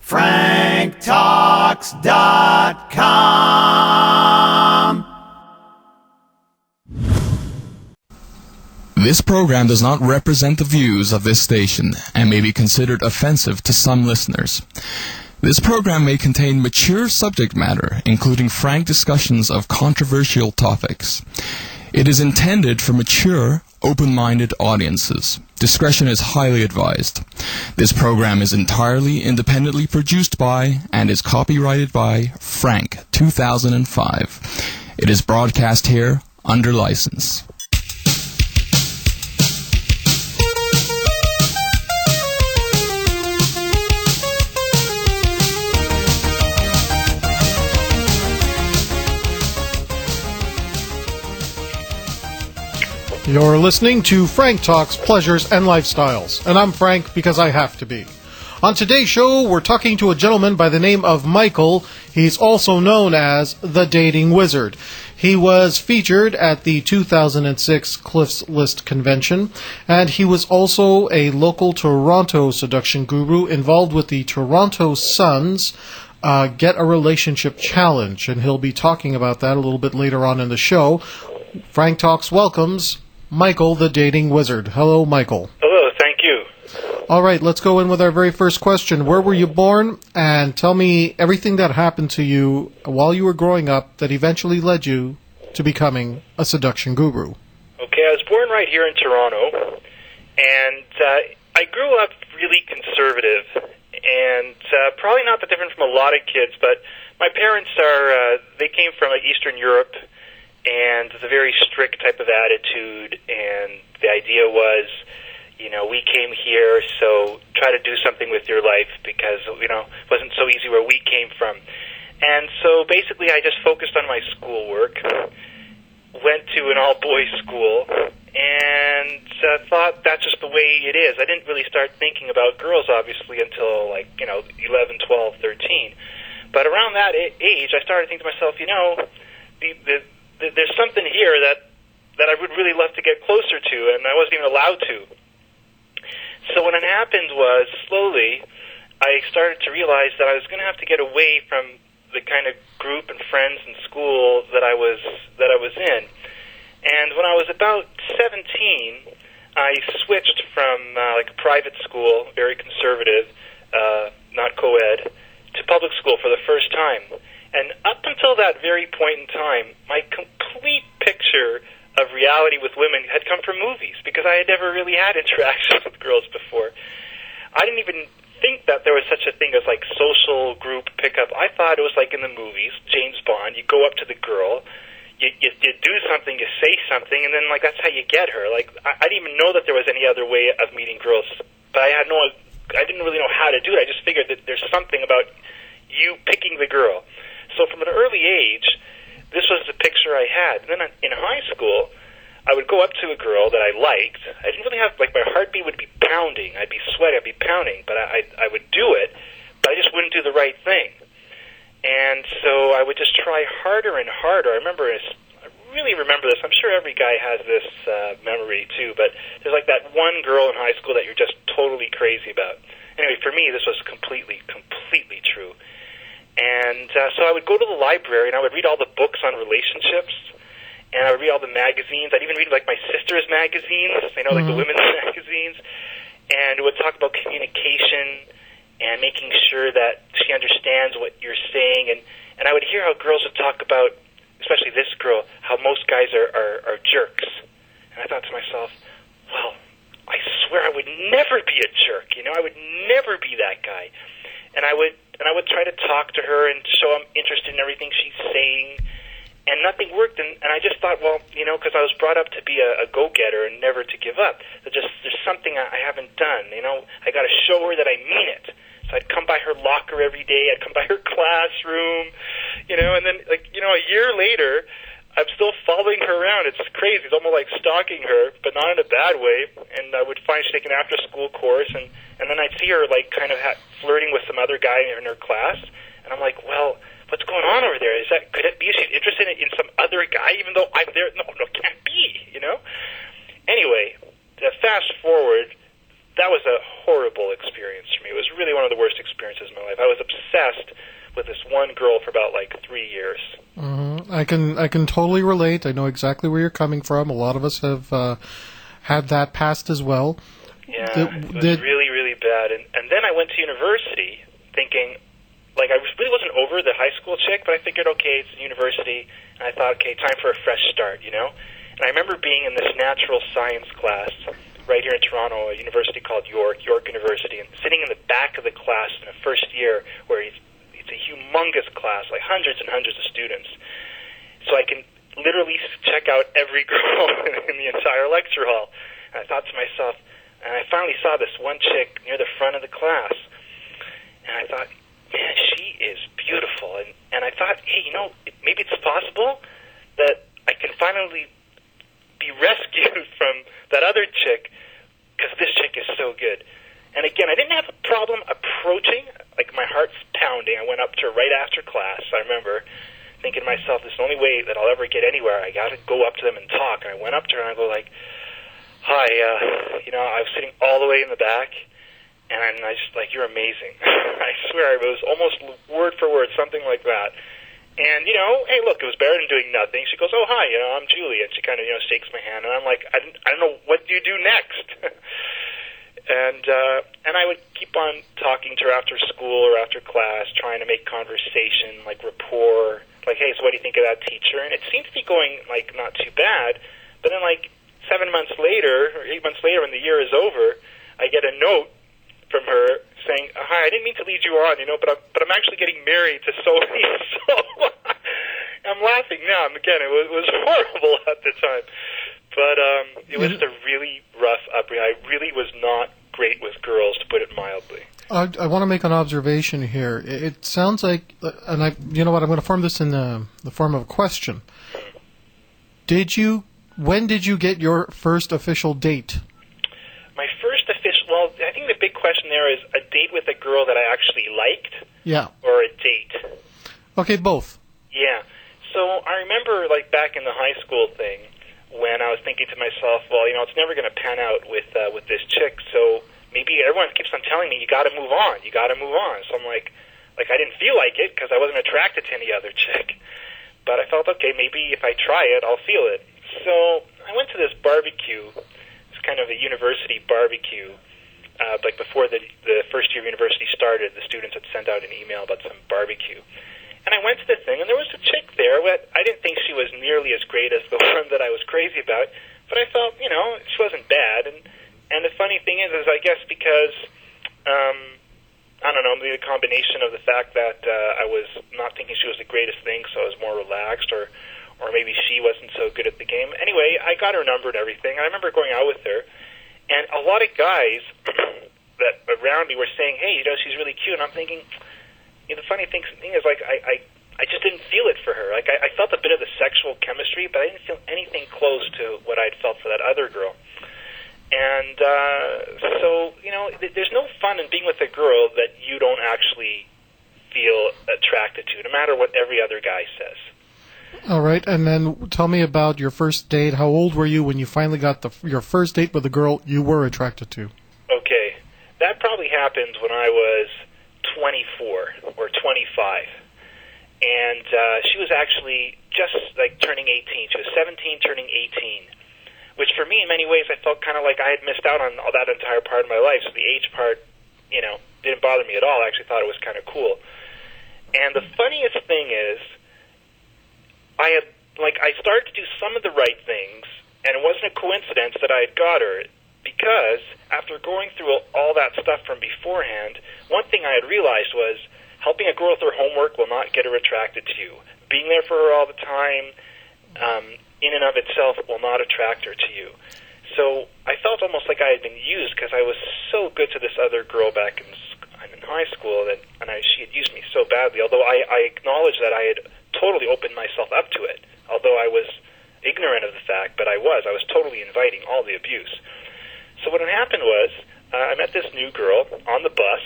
franktalks.com. This program does not represent the views of this station and may be considered offensive to some listeners. This program may contain mature subject matter, including frank discussions of controversial topics. It is intended for mature, open-minded audiences. Discretion is highly advised. This program is entirely independently produced by and is copyrighted by Frank 2005. It is broadcast here under license. You're listening to Frank Talks Pleasures and Lifestyles, and I'm Frank because I have to be. On today's show, we're talking to a gentleman by the name of Michael. He's also known as the Dating Wizard. He was featured at the 2006 Cliffs List Convention, and he was also a local Toronto seduction guru involved with the Toronto Sun's Get a Relationship Challenge, and he'll be talking about that a little bit later on in the show. Frank Talks welcomes Michael, the Dating Wizard. Hello, Michael. Hello, thank you. All right, let's go in with our very first question. Where were you born? And tell me everything that happened to you while you were growing up that eventually led you to becoming a seduction guru. Okay, I was born right here in Toronto, and I grew up really conservative, and probably not that different from a lot of kids, but my parents they came from Eastern Europe, and it's a very strict type of attitude, and the idea was, we came here, so try to do something with your life, because, it wasn't so easy where we came from. And so basically I just focused on my schoolwork, went to an all-boys school, and thought that's just the way it is. I didn't really start thinking about girls, obviously, until, 11, 12, 13. But around that age, I started thinking to myself, there's something here that I would really love to get closer to, and I wasn't even allowed to. So what had happened was, slowly, I started to realize that I was going to have to get away from the kind of group and friends in school that I was in. And when I was about 17, I switched from a private school, very conservative, not co-ed, to public school for the first time. And up until that very point in time, my complete picture of reality with women had come from movies, because I had never really had interactions with girls before. I didn't even think that there was such a thing as social group pickup. I thought it was like in the movies, James Bond, you go up to the girl, you do something, you say something, and then that's how you get her. I didn't even know that there was any other way of meeting girls, but I didn't really know how to do it. I just figured that there's something about you picking the girl. So from an early age, this was the picture I had. And then in high school, I would go up to a girl that I liked. I didn't really have, my heartbeat would be pounding. I'd be sweating, I'd be pounding, but I would do it, but I just wouldn't do the right thing. And so I would just try harder and harder. I really remember this. I'm sure every guy has this memory too, but there's that one girl in high school that you're just totally crazy about. Anyway, for me, this was completely true. And so I would go to the library, and I would read all the books on relationships, and I would read all the magazines. I'd even read, my sister's magazines, the women's magazines, and it would talk about communication and making sure that she understands what you're saying. And I would hear how girls would talk about, especially this girl, how most guys are jerks. And I thought to myself, well, I swear I would never be a jerk, I would never be that guy. And I would try to talk to her and show I'm interested in everything she's saying, and nothing worked. And I just thought, well, because I was brought up to be a go-getter and never to give up, that there's something I haven't done. I got to show her that I mean it. So I'd come by her locker every day. I'd come by her classroom, and then, a year later, I'm still following her around. It's crazy. It's almost like stalking her, but not in a bad way. And I would find she'd take an after-school course, and then I'd see her, kind of flirting with some other guy in her class. And I'm like, well, what's going on over there? Could it be she's interested in some other guy, even though I'm there? No, it can't be, Anyway, fast forward, that was a horrible experience for me. It was really one of the worst experiences of my life. I was obsessed with this one girl for about 3 years. Mm-hmm. I can totally relate. I know exactly where you're coming from. A lot of us have had that past as well. Yeah, it was really, really bad. And then I went to university thinking, I really wasn't over the high school chick, but I figured, okay, it's university, and I thought, okay, time for a fresh start, And I remember being in this natural science class right here in Toronto, a university called York University, and sitting in the back of the class in the first year where it's a humongous class, hundreds and hundreds of students. So I can literally check out every girl in the entire lecture hall. And I thought to myself, and I finally saw this one chick near the front of the class, and I thought, man, she is beautiful. And I thought, hey, maybe it's possible that I can finally be rescued from that other chick because this chick is so good. And again, I didn't have a problem approaching, my heart's pounding. I went up to her right after class. I remember thinking to myself, this is the only way that I'll ever get anywhere. I got to go up to them and talk. And I went up to her and I go hi, I was sitting all the way in the back, and I just you're amazing. I swear, it was almost word for word, something like that. And, hey, look, it was better than doing nothing. She goes, oh, hi, I'm Julie. And she kind of, shakes my hand. And I'm like, I don't know, what do you do next? And I would keep on talking to her after school or after class, trying to make conversation, rapport. Hey, so what do you think of that teacher? And it seemed to be going, not too bad. But then, 7 months later, or 8 months later, when the year is over, I get a note from her saying, hi, I didn't mean to lead you on, but I'm actually getting married to so-and-so. So I'm laughing now. Again, it was horrible at the time. But it was just a really rough upbringing. I really was not great with girls, to put it mildly. I want to make an observation here. It sounds like, and you know what, I'm going to form this in the form of a question. When did you get your first official date? My first official, well, I think the big question there is a date with a girl that I actually liked. Yeah. Or a date. Okay, both. Yeah. So I remember, back in the high school thing, when I was thinking to myself, well, it's never going to pan out with this chick, so maybe everyone keeps on telling me, you got to move on, you got to move on. So I'm like I didn't feel like it because I wasn't attracted to any other chick. But I felt, okay, maybe if I try it, I'll feel it. So I went to this barbecue. It's kind of a university barbecue. Before the first year of university started, the students had sent out an email about some barbecue. And I went to the thing, and there was a chick there. But I didn't think she was nearly as great as the one that I was crazy about. But I felt, she wasn't bad. And the funny thing is I guess because, I don't know, maybe a combination of the fact that I was not thinking she was the greatest thing, so I was more relaxed, or maybe she wasn't so good at the game. Anyway, I got her number and everything. I remember going out with her, and a lot of guys that around me were saying, hey, she's really cute. And I'm thinking, the funny thing is, I just didn't feel it for her. I felt a bit of the sexual chemistry, but I didn't feel anything close to what I'd felt for that other girl. And so, there's no fun in being with a girl that you don't actually feel attracted to, no matter what every other guy says. All right, and then tell me about your first date. How old were you when you finally got your first date with a girl you were attracted to? Okay, that probably happened when I was 24 or 25. And she was actually just turning 18. She was 17, turning 18. Which for me, in many ways, I felt kind of like I had missed out on all that entire part of my life. So the age part, didn't bother me at all. I actually thought it was kind of cool. And the funniest thing is, I started to do some of the right things, and it wasn't a coincidence that I had got her, because after going through all that stuff from beforehand, one thing I had realized was helping a girl with her homework will not get her attracted to you. Being there for her all the time, in and of itself, will not attract her to you. So I felt almost like I had been used, because I was so good to this other girl back in high school, and she had used me so badly, although I acknowledge that I had totally opened myself up to it, although I was ignorant of the fact, but I was totally inviting all the abuse. So what had happened was, I met this new girl on the bus.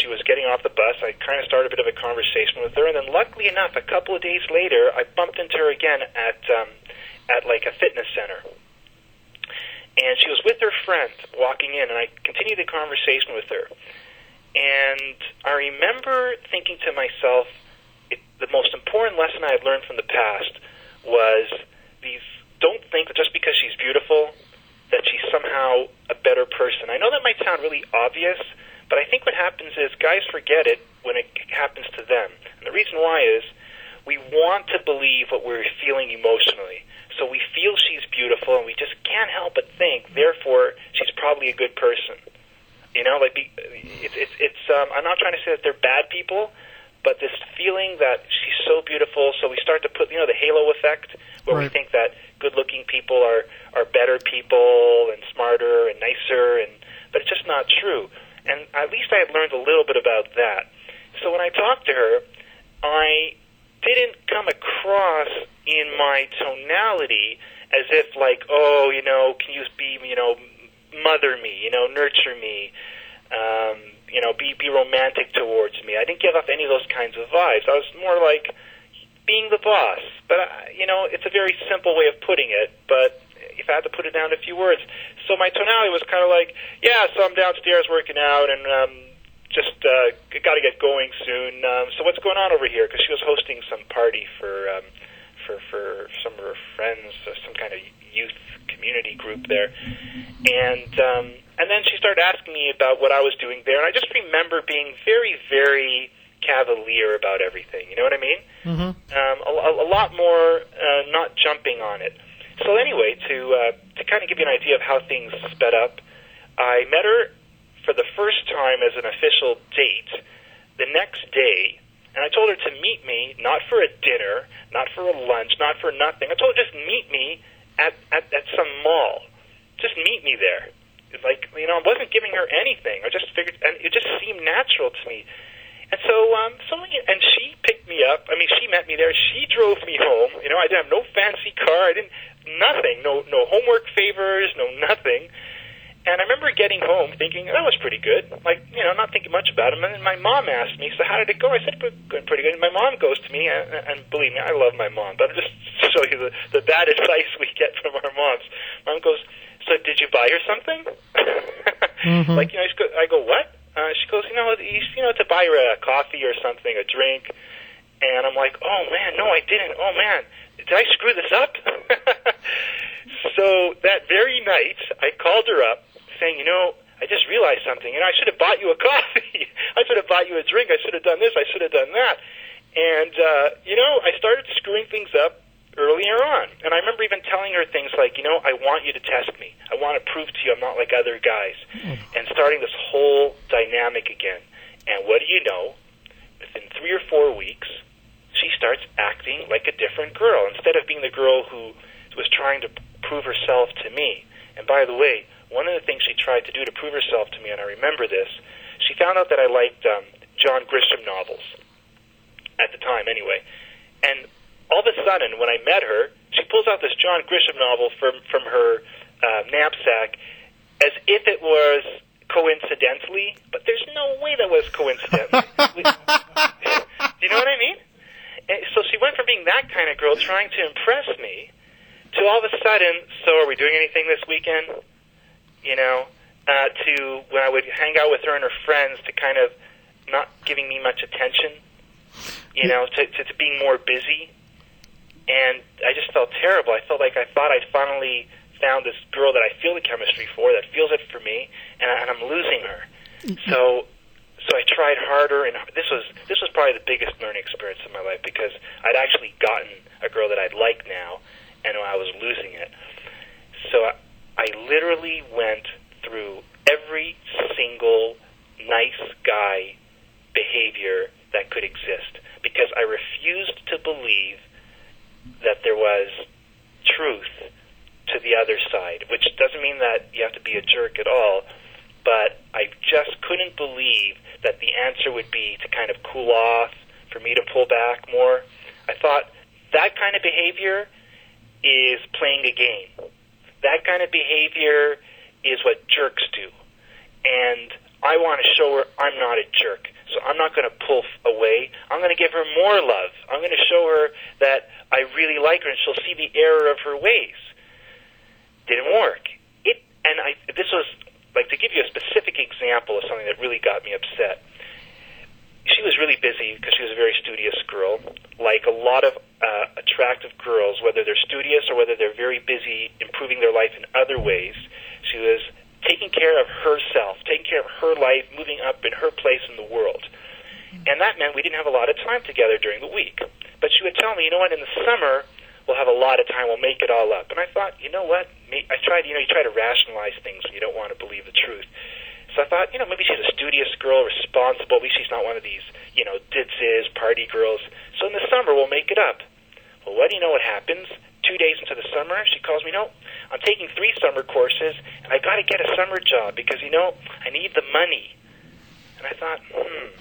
She was getting off the bus. I kind of started a bit of a conversation with her, and then luckily enough, a couple of days later, I bumped into her again at a fitness center. And she was with her friend walking in, and I continued the conversation with her. And I remember thinking to myself, the most important lesson I had learned from the past was don't think that just because she's beautiful that she's somehow a better person. I know that might sound really obvious, but I think what happens is guys forget it when it happens to them. And the reason why is we want to believe what we're feeling emotionally. So we feel she's beautiful, and we just can't help but think, therefore, she's probably a good person. You know, like I'm not trying to say that they're bad people, but this feeling that she's so beautiful, so we start to put, the halo effect, where we think that good-looking people are better people and smarter and nicer, but it's just not true. And at least I had learned a little bit about that. So when I talked to her, I didn't come across in my tonality as if like, can you be, mother me, nurture me, be romantic towards me. I didn't give off any of those kinds of vibes. I was more like being the boss. But, it's a very simple way of putting it, but if I had to put it down to a few words. So my tonality was kind of like, so I'm downstairs working out and just got to get going soon. So what's going on over here? Because she was hosting some party for some of her friends, some kind of youth community group there. And then she started asking me about what I was doing there, and I just remember being very, very cavalier about everything. You know what I mean? Mm-hmm. A lot more not jumping on it. So anyway, to kind of give you an idea of how things sped up, I met her for the first time as an official date the next day, and I told her to meet me, not for a dinner, not for a lunch, not for nothing. I told her just meet me at some mall. Just meet me there. It's like, I wasn't giving her anything. I just figured, and it just seemed natural to me. And so, and she picked me up. I mean, she met me there. She drove me home. I didn't have no fancy car. Nothing. No homework favors, no nothing. And I remember getting home thinking, that was pretty good. Like, not thinking much about it. And then my mom asked me, so how did it go? I said, going pretty good. And my mom goes to me, and believe me, I love my mom. But just to show you the bad advice we get from our moms. Mom goes, so did you buy her something? Mm-hmm. Like, I go, what? She goes, to buy her a coffee or something, a drink. And I'm like, oh, man, no, I didn't. Oh, man, did I screw this up? So that very night, I called her up saying, I just realized something. I should have bought you a coffee. I should have bought you a drink. I should have done this. I should have done that. And, I started screwing things up earlier on. And I remember even telling her things like, I want you to test me. I want to prove to you I'm not like other guys. And starting this whole dynamic again. And what do you know? Within 3 or 4 weeks, she starts acting like a different girl. Instead of being the girl who was trying to prove herself to me. And by the way, one of the things she tried to do to prove herself to me, and I remember this, she found out that I liked John Grisham novels. At the time, anyway. And all of a sudden, when I met her, she pulls out this John Grisham novel from her knapsack as if it was coincidentally, but there's no way that was coincidentally. Do you know what I mean? And so she went from being that kind of girl trying to impress me to all of a sudden, so are we doing anything this weekend? To when I would hang out with her and her friends to kind of not giving me much attention, to being more busy. And I just felt terrible. I felt like I thought I'd finally found this girl that I feel the chemistry for, that feels it for me, and I'm losing her. So I tried harder, and this was probably the biggest learning experience of my life, because I'd actually gotten a girl that I'd like now, and I was losing it. So I literally went through every single nice guy behavior that could exist, because I refused to believe that there was truth to the other side, which doesn't mean that you have to be a jerk at all, but I just couldn't believe that the answer would be to kind of cool off, for me to pull back more. I thought that kind of behavior is playing a game. That kind of behavior is what jerks do. And I want to show her I'm not a jerk. So I'm not going to pull away. I'm going to give her more love. I'm going to show her that I really like her, and she'll see the error of her ways. Didn't work. It And this was, like, to give you a specific example of something that really got me upset. She was really busy because she was a very studious girl. Like a lot of attractive girls, whether they're studious or whether they're very busy improving their life in other ways, she was taking care of herself, taking care of her life, moving up in her place in the world. And that meant we didn't have a lot of time together during the week. But she would tell me, you know what, in the summer, we'll have a lot of time, we'll make it all up. And I thought, you know what, I tried, you try to rationalize things when you don't want to believe the truth. So I thought, maybe she's a studious girl, responsible, maybe she's not one of these, ditzes, party girls. So in the summer, we'll make it up. Well, what do you know what happens? 2 days into the summer, she calls me, no, I'm taking 3 summer courses, and I got to get a summer job because, I need the money. And I thought,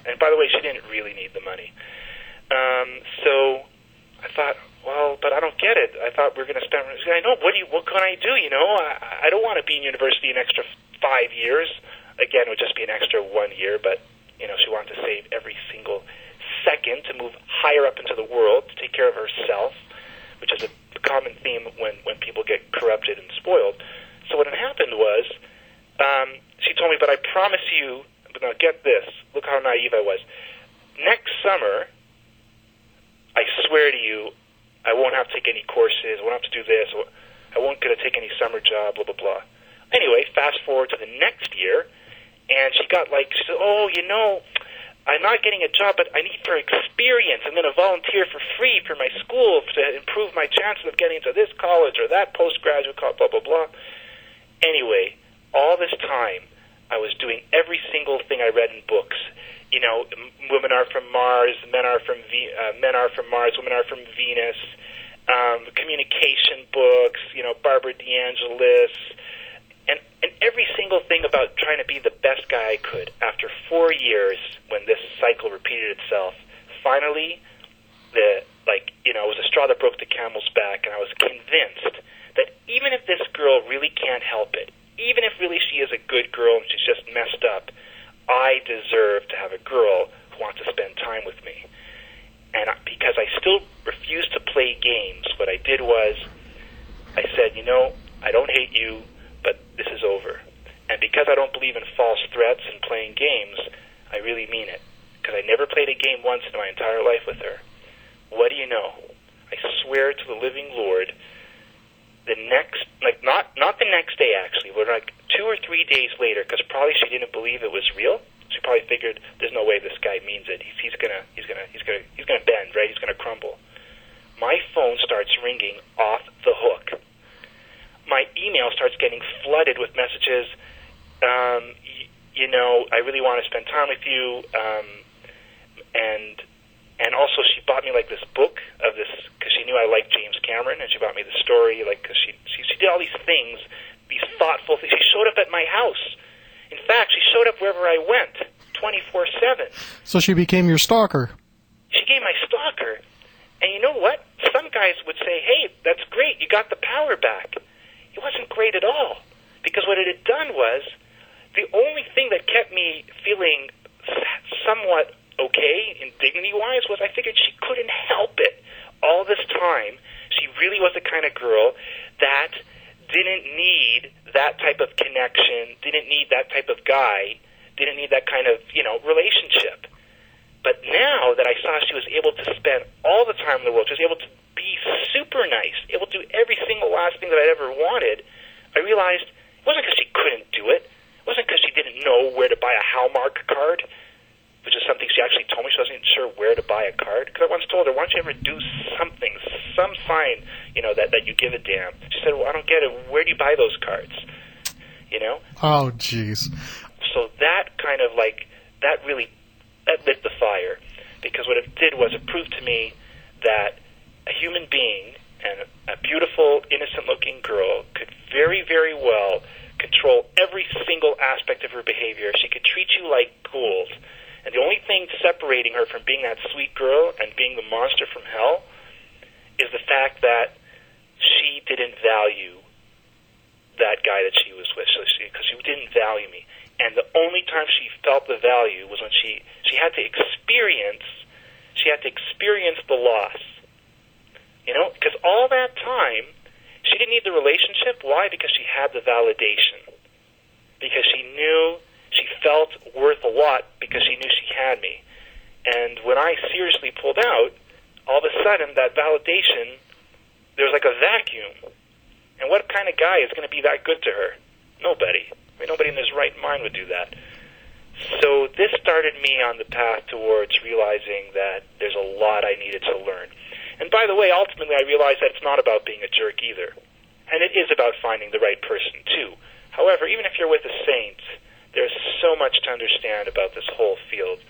And by the way, she didn't really need the money. So I thought, well, but I don't get it. I thought we were going to spend. I know. What can I do? I don't want to be in university an extra 5 years. Again, it would just be an extra 1 year. But she wanted to save every single second to move higher up into the world, to take care of herself, which is a common theme when people get corrupted and spoiled. So what had happened was, she told me, but I promise you. But now get this. Look how naive I was. Next summer, I swear to you, I won't have to take any courses. I won't have to do this. I won't get to take any summer job, blah, blah, blah. Anyway, fast forward to the next year, and she said, I'm not getting a job, but I need for experience. I'm going to volunteer for free for my school to improve my chances of getting into this college or that postgraduate college, blah, blah, blah. Anyway, all this time, I was doing every single thing I read in books. Women are from Mars, men are from Mars, women are from Venus. Communication books, Barbara DeAngelis, and every single thing about trying to be the best guy I could. After 4 years, when this cycle repeated itself, finally, it was a straw that broke the camel's back, and I was convinced that even if this girl really can't help it, even if really she is a good girl and she's just messed up, I deserve to have a girl who wants to spend time with me. And because I still refused to play games, what I did was I said, I don't hate you, but this is over. And because I don't believe in false threats and playing games, I really mean it. Because I never played a game once in my entire life with her. What do you know? I swear to the living Lord, the next, not the next day actually, but 2 or 3 days later, because probably she didn't believe it was real. She probably figured there's no way this guy means it. He's gonna bend, right? He's gonna crumble. My phone starts ringing off the hook. My email starts getting flooded with messages. I really want to spend time with you, and also she bought me this book of this because she knew I liked James Cameron, and she bought me the story because she did all these things, these thoughtful things. She showed up at my house. In fact, she showed up wherever I went, 24/7. So she became your stalker. She became my stalker. And you know what? Some guys would say, hey, that's great, you got the power back. It wasn't great at all. Because what it had done was, the only thing that kept me feeling somewhat okay, in dignity-wise, was I figured she couldn't help it. All this time, she really was the kind of girl that didn't need that type of connection, didn't need that type of guy, didn't need that kind of, relationship. But now that I saw she was able to spend all the time in the world, she was able to be super nice, able to do every single last thing that I'd ever wanted, I realized it wasn't because she couldn't do it. It wasn't because she didn't know where to buy a Hallmark card, which is something she actually told me. She wasn't sure where to buy a card. Because I once told her, why don't you ever do something, some sign, that you give a damn. She said, well, I don't get it. Where do you buy those cards? Oh, jeez. So that kind of that lit the fire. Because what it did was it proved to me that a human being and a beautiful, innocent-looking girl could very, very well control every single aspect of her behavior. She could treat you like gold. And the only thing separating her from being that sweet girl and being the monster from hell is the fact that she didn't value that guy that she was with, because she didn't value me. And the only time she felt the value was when she had to experience the loss. Because all that time, she didn't need the relationship. Why? Because she had the validation. because she felt worth a lot because she knew she had me. And when I seriously pulled out, all of a sudden that validation, there was like a vacuum. And what kind of guy is going to be that good to her? Nobody. I mean, nobody in his right mind would do that. So this started me on the path towards realizing that there's a lot I needed to learn. And by the way, ultimately I realized that it's not about being a jerk either. And it is about finding the right person too. However, even if you're with a saint, there's so much to understand about this whole field.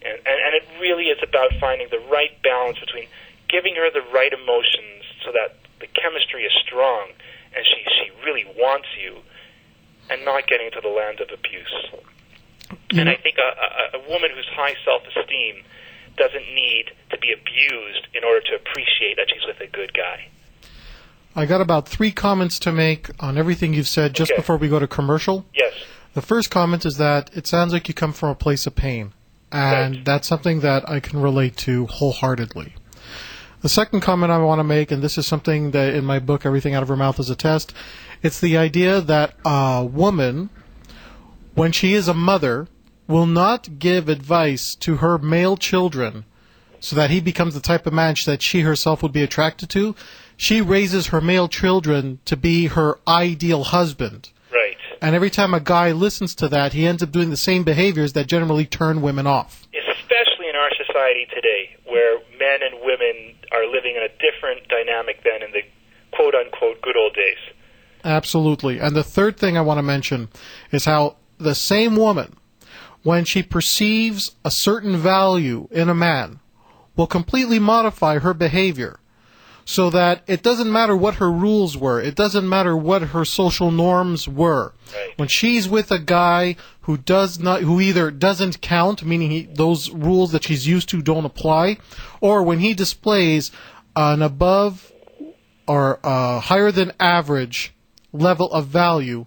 And it really is about finding the right balance between giving her the right emotions so that the chemistry is strong and she really wants you, and not getting into the land of abuse. And I think a woman who's high self-esteem doesn't need to be abused in order to appreciate that she's with a good guy. I got about 3 comments to make on everything you've said just before we go to commercial. Yes. The first comment is that it sounds like you come from a place of pain, and that's something that I can relate to wholeheartedly. The second comment I want to make, and this is something that in my book, Everything Out of Her Mouth is a Test, it's the idea that a woman, when she is a mother, will not give advice to her male children so that he becomes the type of man that she herself would be attracted to. She raises her male children to be her ideal husband. Right. And every time a guy listens to that, he ends up doing the same behaviors that generally turn women off. Especially in our society today, where men and women are living in a different dynamic than in the quote-unquote good old days. Absolutely. And the third thing I want to mention is how the same woman, when she perceives a certain value in a man, will completely modify her behavior so that it doesn't matter what her rules were. It doesn't matter what her social norms were. Right. When she's with a guy who either doesn't count, meaning those rules that she's used to don't apply, or when he displays an above or higher than average level of value,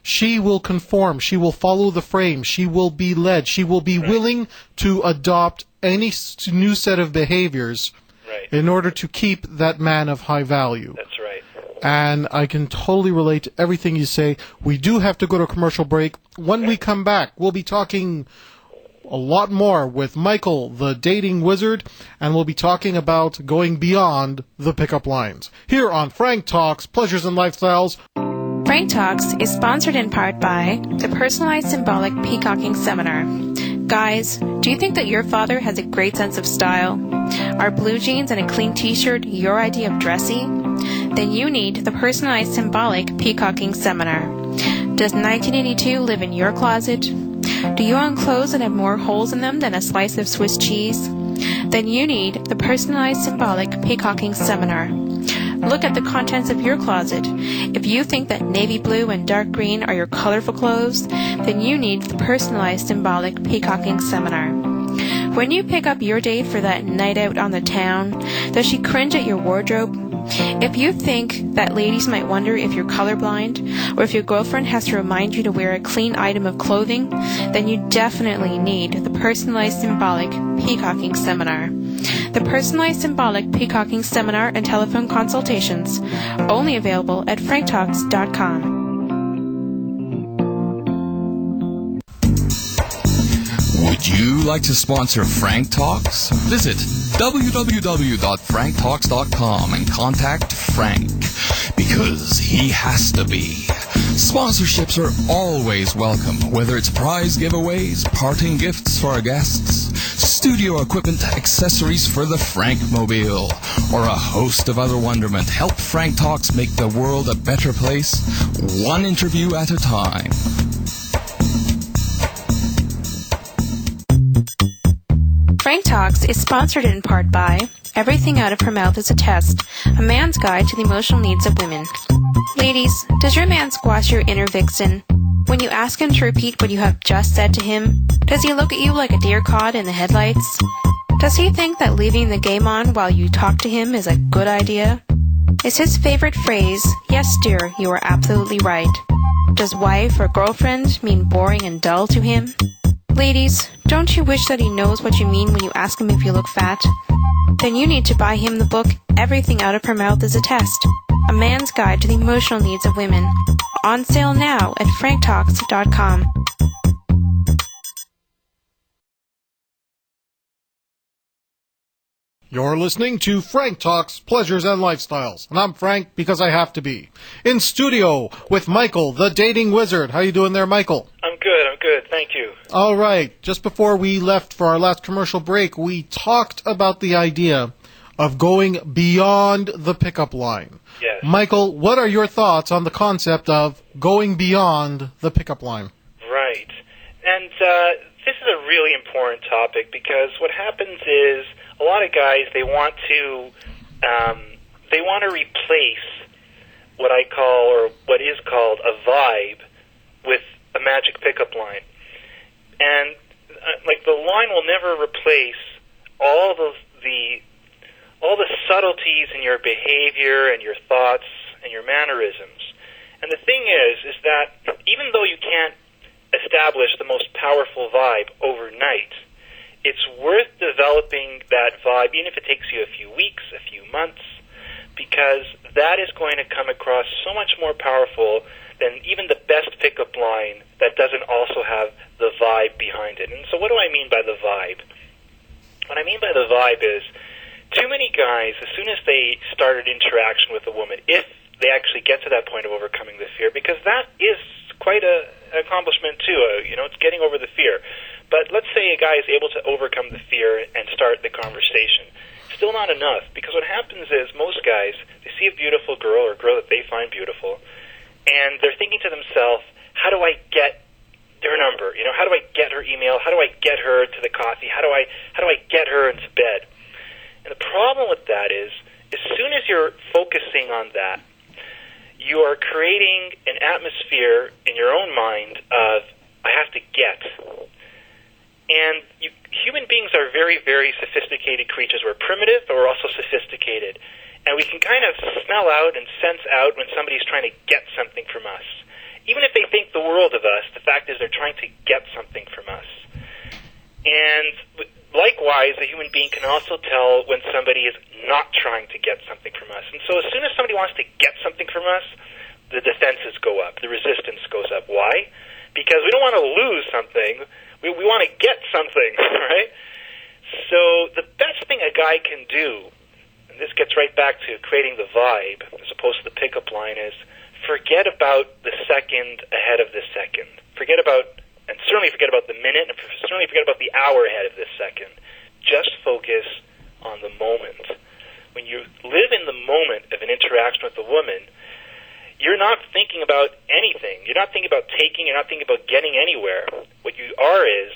she will conform. She will follow the frame. She will be led. She will be willing to adopt any new set of behaviors in order to keep that man of high value. That's right. And I can totally relate to everything you say. We do have to go to a commercial break. When we come back, we'll be talking a lot more with Michael, the dating wizard, and we'll be talking about going beyond the pickup lines. Here on Frank Talks, Pleasures and Lifestyles. Frank Talks is sponsored in part by the Personalized Symbolic Peacocking Seminar. Guys, do you think that your father has a great sense of style? Are blue jeans and a clean t-shirt your idea of dressy? Then you need the Personalized Symbolic Peacocking Seminar. Does 1982 live in your closet? Do you own clothes that have more holes in them than a slice of Swiss cheese? Then you need the Personalized Symbolic Peacocking Seminar. Look at the contents of your closet. If you think that navy blue and dark green are your colorful clothes, then you need the Personalized Symbolic Peacocking Seminar. When you pick up your date for that night out on the town, does she cringe at your wardrobe? If you think that ladies might wonder if you're colorblind, or if your girlfriend has to remind you to wear a clean item of clothing, then you definitely need the Personalized Symbolic Peacocking Seminar. The Personalized Symbolic Peacocking Seminar and telephone consultations, only available at franktalks.com. Would you like to sponsor Frank Talks? Visit www.franktalks.com and contact Frank, because he has to be. Sponsorships are always welcome, whether it's prize giveaways, parting gifts for our guests, studio equipment, accessories for the Frankmobile, or a host of other wonderment. Help Frank Talks make the world a better place, one interview at a time. Frank Talks is sponsored in part by Everything Out of Her Mouth is a Test, a man's guide to the emotional needs of women. Ladies, does your man squash your inner vixen? When you ask him to repeat what you have just said to him, does he look at you like a deer caught in the headlights? Does he think that leaving the game on while you talk to him is a good idea? Is his favorite phrase, "Yes, dear, you are absolutely right"? Does wife or girlfriend mean boring and dull to him? Ladies, don't you wish that he knows what you mean when you ask him if you look fat? Then you need to buy him the book Everything Out of Her Mouth is a Test, a man's guide to the emotional needs of women. On sale now at franktalks.com. You're listening to Frank Talks Pleasures and Lifestyles, and I'm Frank because I have to be. In studio with Michael, the dating wizard. How you doing there, Michael? I'm good, thank you. All right, just before we left for our last commercial break, we talked about the idea of going beyond the pickup line. Yes. Michael, what are your thoughts on the concept of going beyond the pickup line? Right. And this is a really important topic because what happens is a lot of guys, they want to replace what I call, or what is called, a vibe with a magic pickup line. And like, the line will never replace all the subtleties in your behavior and your thoughts and your mannerisms. And the thing is that even though you can't establish the most powerful vibe overnight, it's worth developing that vibe, even if it takes you a few weeks, a few months, because that is going to come across so much more powerful than even the best pickup line that doesn't also have the vibe behind it. And so what do I mean by the vibe? What I mean by the vibe is, too many guys, as soon as they start an interaction with a woman, if they actually get to that point of overcoming the fear, because that is quite an accomplishment too, it's getting over the fear. But let's say a guy is able to overcome the fear and start the conversation. Still not enough, because what happens is most guys, they see a beautiful girl or a girl that they find beautiful, and they're thinking to themselves, how do I get their number? How do I get her email? How do I get her to the coffee? How do I get her into bed? And the problem with that is, as soon as you're focusing on that, you are creating an atmosphere in your own mind of, I have to get. And human beings are very, very sophisticated creatures. We're primitive, but we're also sophisticated. And we can kind of smell out and sense out when somebody's trying to get something from us. Even if they think the world of us, the fact is they're trying to get something from us. And likewise, a human being can also tell when somebody is not trying to get something from us. And so as soon as somebody wants to get something from us, the defenses go up, the resistance goes up. Why? Because we don't want to lose something. We want to get something, right? So the best thing a guy can do, and this gets right back to creating the vibe as opposed to the pickup line, is forget about the second ahead of the second. And certainly forget about the minute, and certainly forget about the hour ahead of this second. Just focus on the moment. When you live in the moment of an interaction with a woman, you're not thinking about anything. You're not thinking about taking, you're not thinking about getting anywhere. What you are is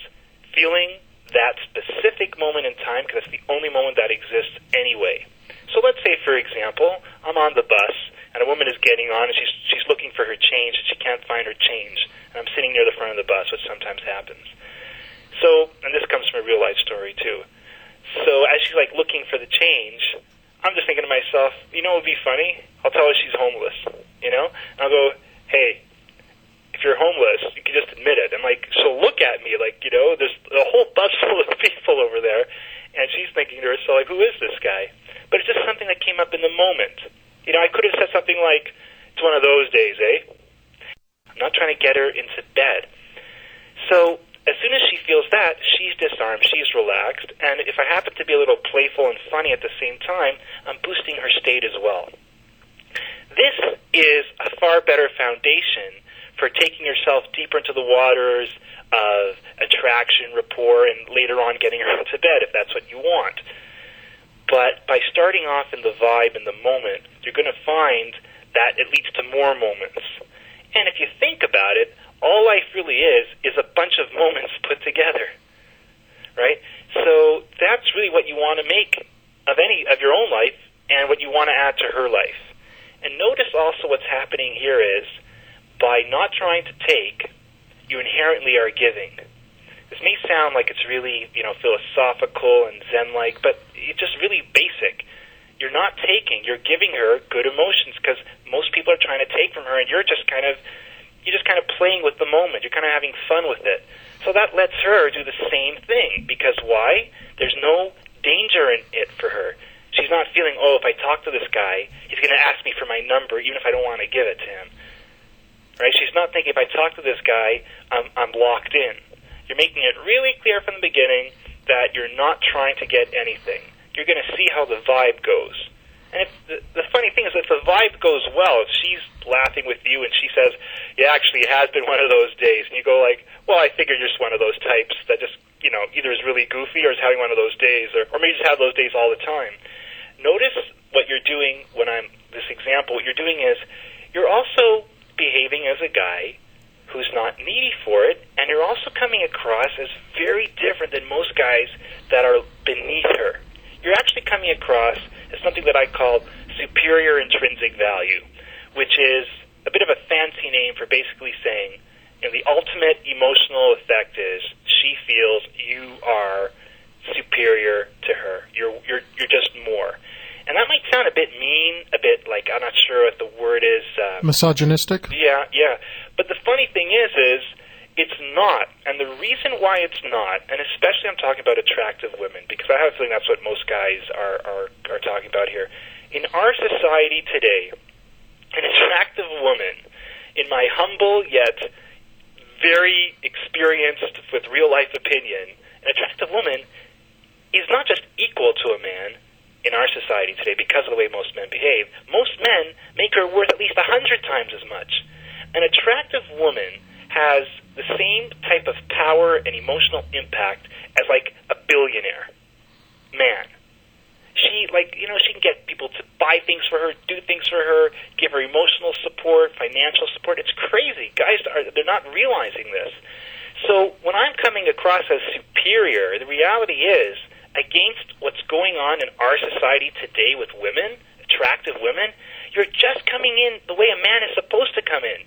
feeling that specific moment in time, because it's the only moment that exists anyway. So let's say, for example, I'm on the bus, and a woman is getting on, and she's looking for her change, and she can't find her change. And I'm sitting near the front of the bus, which sometimes happens. So, and this comes from a real-life story, too. So as she's, looking for the change, I'm just thinking to myself, what would be funny? I'll tell her she's homeless, And I'll go, hey, if you're homeless, you can just admit it. And, she'll look at me there's a whole bus full of people over there, and she's thinking to herself, who is this guy? But it's just something that came up in the moment. I could have said something like, it's one of those days, eh? I'm not trying to get her into bed. So as soon as she feels that, she's disarmed, she's relaxed, and if I happen to be a little playful and funny at the same time, I'm boosting her state as well. This is a far better foundation for taking yourself deeper into the waters of attraction, rapport, and later on getting her into bed if that's what you want. But by starting off in the vibe, in the moment, you're going to find that it leads to more moments. And if you think about it, all life really is a bunch of moments put together, right? So that's really what you want to make of your own life and what you want to add to her life. And notice also what's happening here is, by not trying to take, you inherently are giving. This may sound like it's really, philosophical and Zen-like, but it's just really basic. You're not taking, you're giving her good emotions, because most people are trying to take from her, and you're just kind of playing with the moment. You're kind of having fun with it. So that lets her do the same thing, because why? There's no danger in it for her. She's not feeling, if I talk to this guy, he's going to ask me for my number, even if I don't want to give it to him. right? She's not thinking, if I talk to this guy, I'm locked in. You're making it really clear from the beginning that you're not trying to get anything. You're going to see how the vibe goes. And if the funny thing is, if the vibe goes well, if she's laughing with you and she says, yeah, actually it has been one of those days, and you go like, well, I figure you're just one of those types that just, either is really goofy or is having one of those days, or maybe just have those days all the time. Notice what you're doing when I'm this example. What you're doing is you're also behaving as a guy who's not needy for it, and you're also coming across as very different than most guys that are beneath her. You're actually coming across as something that I call superior intrinsic value, which is a bit of a fancy name for basically saying, the ultimate emotional effect is she feels you are superior to her. You're just more. And that might sound a bit mean, a bit like, I'm not sure what the word is. Misogynistic? Yeah. But the funny thing is it's not. And the reason why it's not, and especially I'm talking about attractive women, because I have a feeling that's what most guys are talking about here. In our society today, an attractive woman, in my humble yet very experienced with real-life opinion, an attractive woman is not just equal to a man in our society today because of the way most men behave. Most men make her worth at least 100 times as much. An attractive woman has the same type of power and emotional impact as, like, a billionaire man. She can get people to buy things for her, do things for her, give her emotional support, financial support. It's crazy. Guys, they're not realizing this. So when I'm coming across as superior, the reality is, against what's going on in our society today with women, attractive women, you're just coming in the way a man is supposed to come in.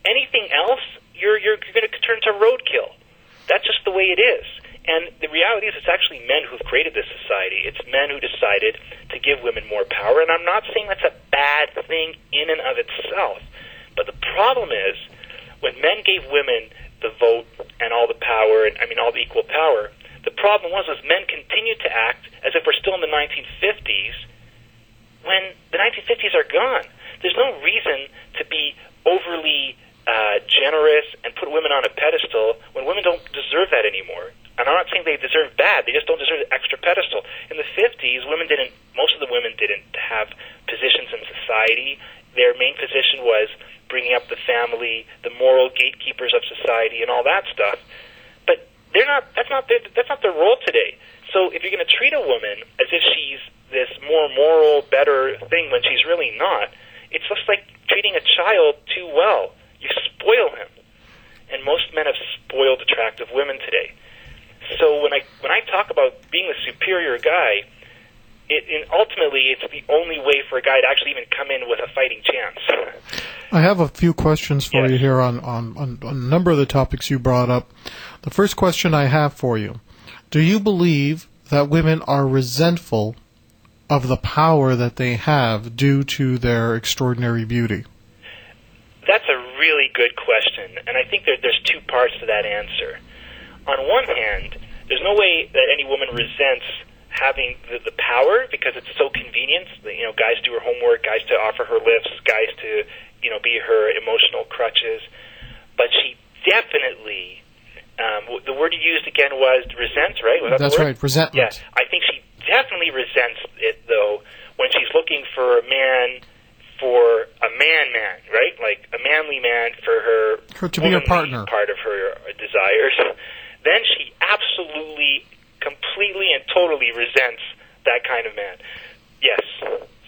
Anything else, you're going to turn to roadkill. That's just the way it is. And the reality is it's actually men who've created this society. It's men who decided to give women more power. And I'm not saying that's a bad thing in and of itself. But the problem is when men gave women the vote and all the power, and all the equal power, the problem was men continued to act as if we're still in the 1950s when the 1950s are gone. There's no reason to be overly generous and put women on a pedestal when women don't deserve that anymore. And I'm not saying they deserve bad, they just don't deserve the extra pedestal. In the 50s, most of the women didn't have positions in society. Their main position was bringing up the family, the moral gatekeepers of society, and all that stuff. But that's not their role today. So if you're going to treat a woman as if she's this more moral, better thing when she's really not, it's just like treating a child too well. You spoil him. And most men have spoiled attractive women today. So when I talk about being the superior guy, ultimately it's the only way for a guy to actually even come in with a fighting chance. I have a few questions for you here on a number of the topics you brought up. The first question I have for you, do you believe that women are resentful of the power that they have due to their extraordinary beauty? That's a really good question, and I think there's two parts to that answer. On one hand, there's no way that any woman resents having the power because it's so convenient. Guys do her homework, guys to offer her lifts, guys to be her emotional crutches. But she definitely, the word you used again was resents, right? Was that That's the word? Right, resentment. Yeah, I think she definitely resents it, though, when she's looking for a man, right? Like a manly man for her to be her partner. Part of her desires. Then she absolutely, completely, and totally resents that kind of man. Yes.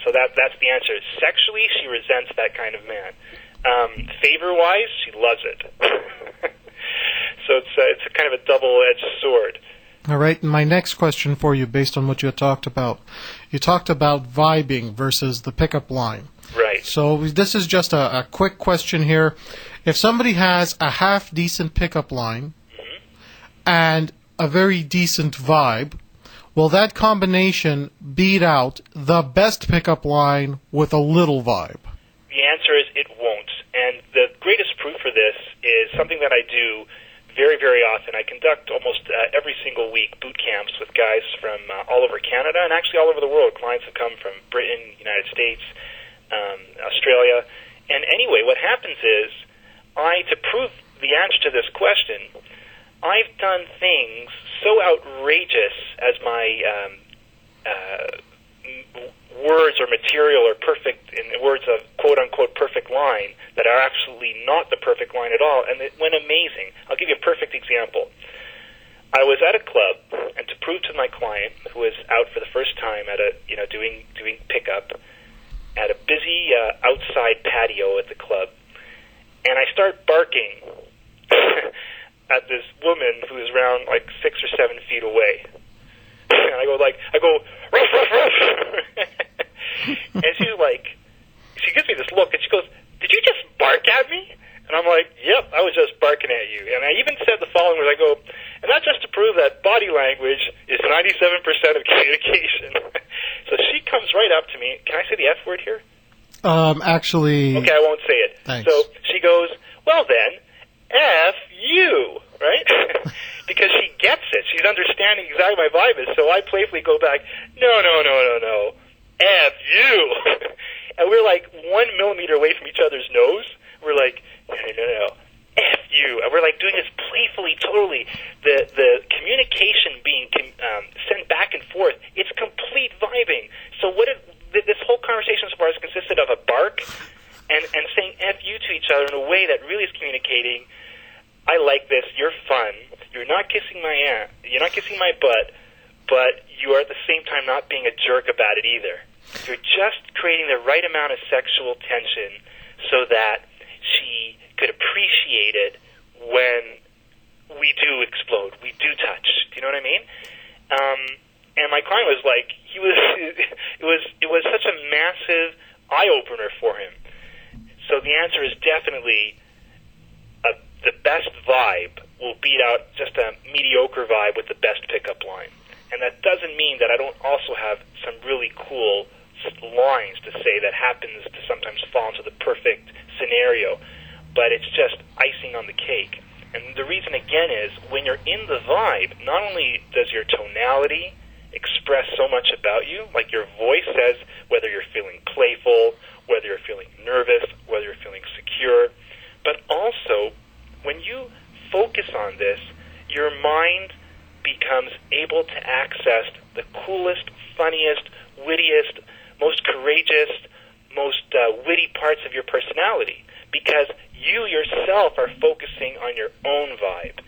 So that's the answer. Sexually, she resents that kind of man. Favor-wise, she loves it. So it's a kind of a double-edged sword. All right, and my next question for you, based on what you talked about. You talked about vibing versus the pickup line. Right. So this is just a quick question here. If somebody has a half-decent pickup line and a very decent vibe, will that combination beat out the best pickup line with a little vibe? The answer is it won't. And the greatest proof for this is something that I do very, very often. I conduct almost every single week boot camps with guys from all over Canada and actually all over the world. Clients have come from Britain, United States, Australia. And anyway, what happens is to prove the answer to this question, I've done things so outrageous as my words or material are perfect, in the words of quote-unquote perfect line, that are absolutely not the perfect line at all, and it went amazing. I'll give you a perfect example. I was at a club, and to prove to my client, who was out for the first time at a, doing pickup, at a busy outside patio at the club, and I start barking at this woman who is around like 6 or 7 feet away. And I go, ruff, ruff, ruff. And she's like, she gives me this look, and she goes, did you just bark at me? And I'm like, yep, I was just barking at you. And I even said the following words, I go, and that's just to prove that body language is 97% of communication. So she comes right up to me. Can I say the F word here? Actually... Okay, I won't say it. Thanks. So she goes, well then, F you, right? Because she gets it. She's understanding exactly my vibe is. So I playfully go back, no, F you. And we're like 1 millimeter away from each other's nose. We're like, no, F you. And we're like doing this playfully, totally. The communication being sent back and forth, it's complete vibing. So this whole conversation so far has consisted of a bark and saying F you to each other in a way that really is communicating, I like this, you're fun, you're not kissing my butt, but you are at the same time not being a jerk about it either. You're just creating the right amount of sexual tension so that she could appreciate it when we do explode, we do touch. Do you know what I mean? And my client was like, it was such a massive eye-opener for him. So the answer is definitely the best vibe will beat out just a mediocre vibe with the best pickup line. And that doesn't mean that I don't also have some really cool lines to say that happens to sometimes fall into the perfect scenario, but it's just icing on the cake. And the reason, again, is when you're in the vibe, not only does your tonality express so much about you, like your voice says whether you're feeling playful, whether you're feeling nervous, whether you're feeling secure, but also when you focus on this, your mind becomes able to access the coolest, funniest, wittiest, most courageous, most witty parts of your personality, because you yourself are focusing on your own vibe.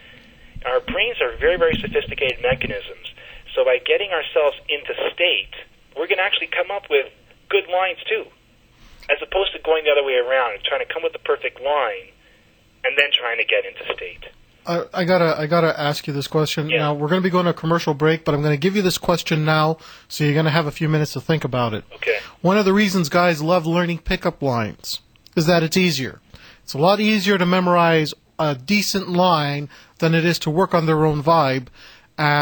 Our brains are very, very sophisticated mechanisms. So by getting ourselves into state, we're going to actually come up with good lines too, as opposed to going the other way around and trying to come with the perfect line and then trying to get into state. I gotta ask you this question. Yeah. Now, we're going to be going to a commercial break, but I'm going to give you this question now, so you're going to have a few minutes to think about it. Okay. One of the reasons guys love learning pickup lines is that it's easier. It's a lot easier to memorize a decent line than it is to work on their own vibe,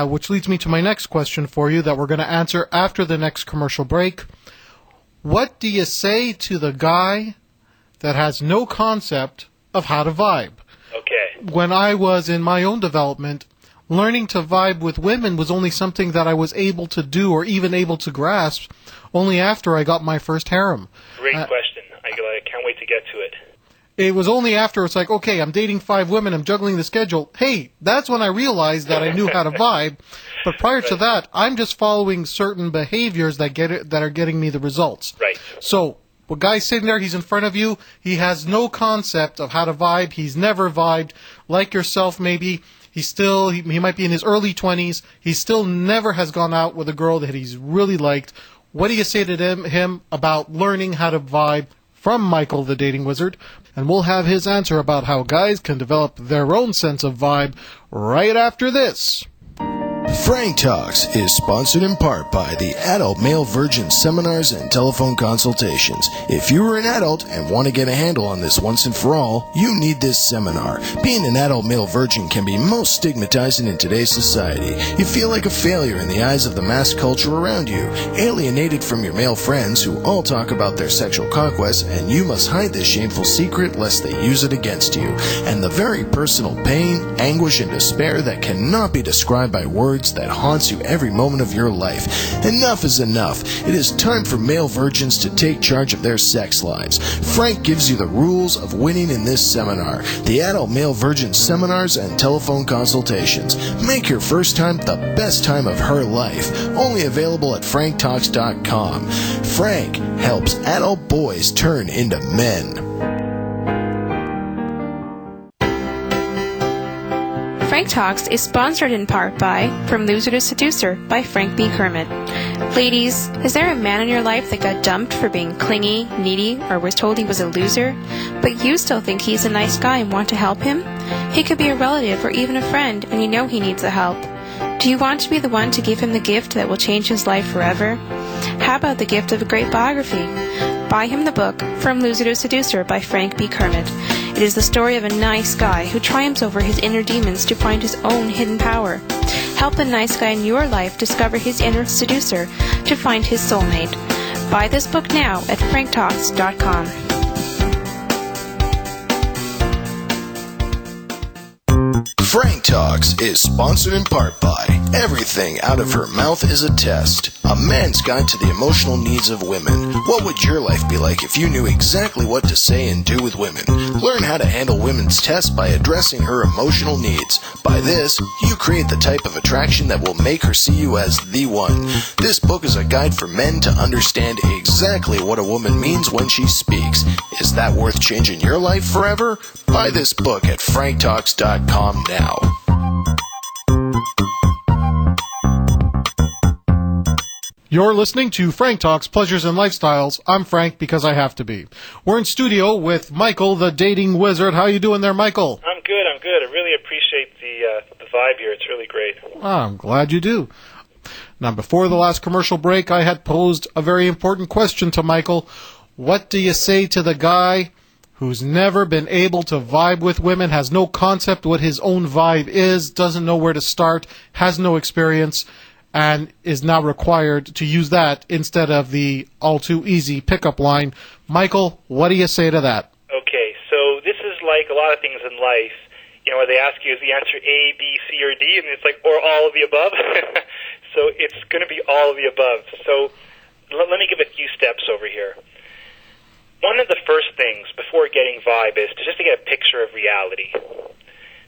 which leads me to my next question for you that we're going to answer after the next commercial break. What do you say to the guy that has no concept of how to vibe? Okay. When I was in my own development, learning to vibe with women was only something that I was able to do or even able to grasp only after I got my first harem. Great question. I can't wait to get to it. It was only after it's like, okay, I'm dating 5 women, I'm juggling the schedule. Hey, that's when I realized that I knew how to vibe. But prior to that, I'm just following certain behaviors that are getting me the results. Right. So, a guy's sitting there, he's in front of you, he has no concept of how to vibe, he's never vibed, like yourself maybe, he might be in his early 20s, he still never has gone out with a girl that he's really liked. What do you say to him about learning how to vibe from Michael the Dating Wizard? And we'll have his answer about how guys can develop their own sense of vibe right after this. Frank Talks is sponsored in part by the Adult Male Virgin Seminars and Telephone Consultations. If you are an adult and want to get a handle on this once and for all, you need this seminar. Being an adult male virgin can be most stigmatizing in today's society. You feel like a failure in the eyes of the mass culture around you, alienated from your male friends who all talk about their sexual conquests, and you must hide this shameful secret lest they use it against you. And the very personal pain, anguish, and despair that cannot be described by words words that haunts you every moment of your life. Enough is enough. It is time for male virgins to take charge of their sex lives. Frank gives you the rules of winning in this seminar, the Adult Male Virgin Seminars and Telephone Consultations. Make your first time the best time of her life. Only available at franktalks.com. Frank helps adult boys turn into men. Frank Talks is sponsored in part by From Loser to Seducer by Frank B. Kermit. Ladies, is there a man in your life that got dumped for being clingy, needy, or was told he was a loser, but you still think he's a nice guy and want to help him? He could be a relative or even a friend, and you know he needs the help. Do you want to be the one to give him the gift that will change his life forever? How about the gift of a great biography? Buy him the book, From Loser to Seducer by Frank B. Kermit. It is the story of a nice guy who triumphs over his inner demons to find his own hidden power. Help the nice guy in your life discover his inner seducer to find his soulmate. Buy this book now at franktalks.com. Frank Talks is sponsored in part by Everything Out of Her Mouth is a Test, a man's guide to the emotional needs of women. What would your life be like if you knew exactly what to say and do with women? Learn how to handle women's tests by addressing her emotional needs. By this, you create the type of attraction that will make her see you as the one. This book is a guide for men to understand exactly what a woman means when she speaks. Is that worth changing your life forever? Buy this book at franktalks.com now. You're listening to Frank Talks, Pleasures and Lifestyles. I'm Frank because I have to be. We're in studio with Michael, the dating wizard. How you doing there, Michael? I'm good. I really appreciate the vibe here. It's really great. I'm glad you do. Now, before the last commercial break, I had posed a very important question to Michael. What do you say to the guy who's never been able to vibe with women, has no concept what his own vibe is, doesn't know where to start, has no experience, and is now required to use that instead of the all-too-easy pickup line? Michael, what do you say to that? Okay, so this is like a lot of things in life, where they ask you, is the answer A, B, C, or D? And it's like, or all of the above. So it's going to be all of the above. So let me give a few steps over here. One of the first things before getting vibe is to just to get a picture of reality.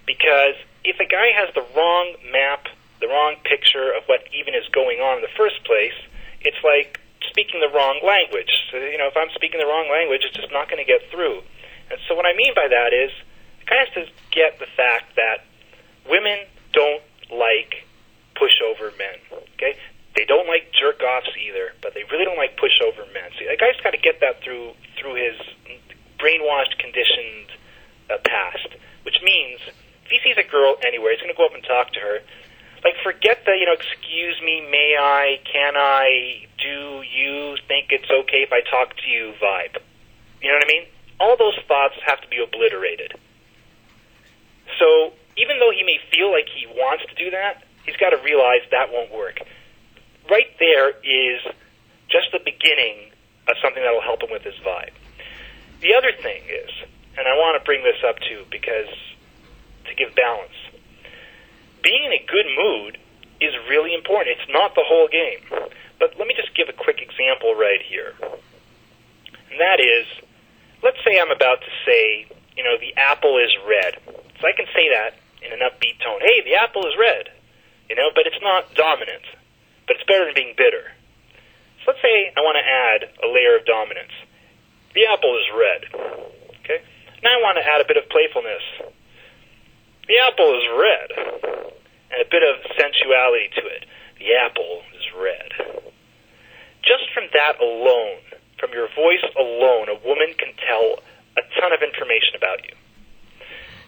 Because if a guy has the wrong map, the wrong picture of what even is going on in the first place, it's like speaking the wrong language. So, if I'm speaking the wrong language, it's just not going to get through. And so what I mean by that is, the guy has to get the fact that women don't like pushover men, okay? They don't like jerk-offs either, but they really don't like pushover men. See, a guy's got to get that through his brainwashed, conditioned past, which means if he sees a girl anywhere, he's going to go up and talk to her. Like, forget the, excuse me, may I, can I, do you think it's okay if I talk to you vibe. You know what I mean? All those thoughts have to be obliterated. So even though he may feel like he wants to do that, he's got to realize that won't work. Right there is just the beginning of something that will help him with his vibe. The other thing is, and I want to bring this up too, because to give balance, being in a good mood is really important. It's not the whole game. But let me just give a quick example right here. And that is, let's say I'm about to say, the apple is red. So I can say that in an upbeat tone. Hey, the apple is red. But it's not dominant. But it's better than being bitter. So let's say I want to add a layer of dominance. The apple is red. Okay? Now I want to add a bit of playfulness. The apple is red. And a bit of sensuality to it. The apple is red. Just from that alone, from your voice alone, a woman can tell a ton of information about you.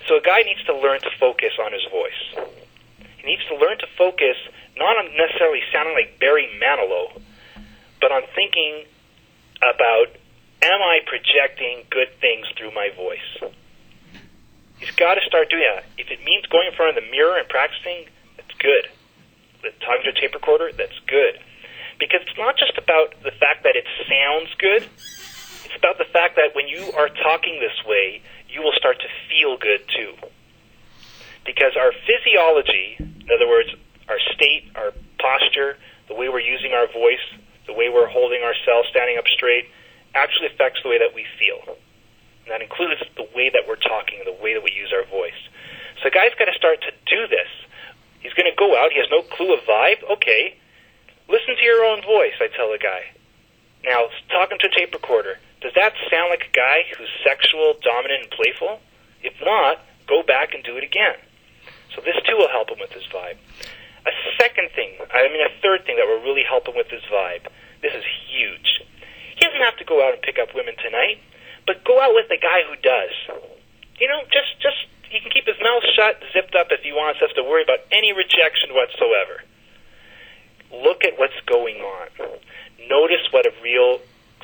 So a guy needs to learn to focus on his voice. He needs to learn to focus not on necessarily sounding like Barry Manilow, but on thinking about, am I projecting good things through my voice? He's got to start doing that. If it means going in front of the mirror and practicing, that's good. Talking to a tape recorder, that's good. Because it's not just about the fact that it sounds good. It's about the fact that when you are talking this way, you will start to feel good too. Because our physiology, in other words, our state using our voice, the way we're holding ourselves, standing up straight, actually affects the way that we feel. And that includes the way that we're talking, the way that we use our voice. So a guy's got to start to do this. He's going to go out. He has no clue of vibe. Okay, listen to your own voice, I tell a guy. Now, talking to a tape recorder, does that sound like a guy who's sexual, dominant, and playful? If not, go back and do it again. So this, too, will help him with his vibe. A third thing that will really help him with his vibe, this is huge. He doesn't have to go out and pick up women tonight, but go out with a guy who does. You know, just he can keep his mouth shut, zipped up if he wants us to worry about any rejection whatsoever. Look at what's going on. Notice what a real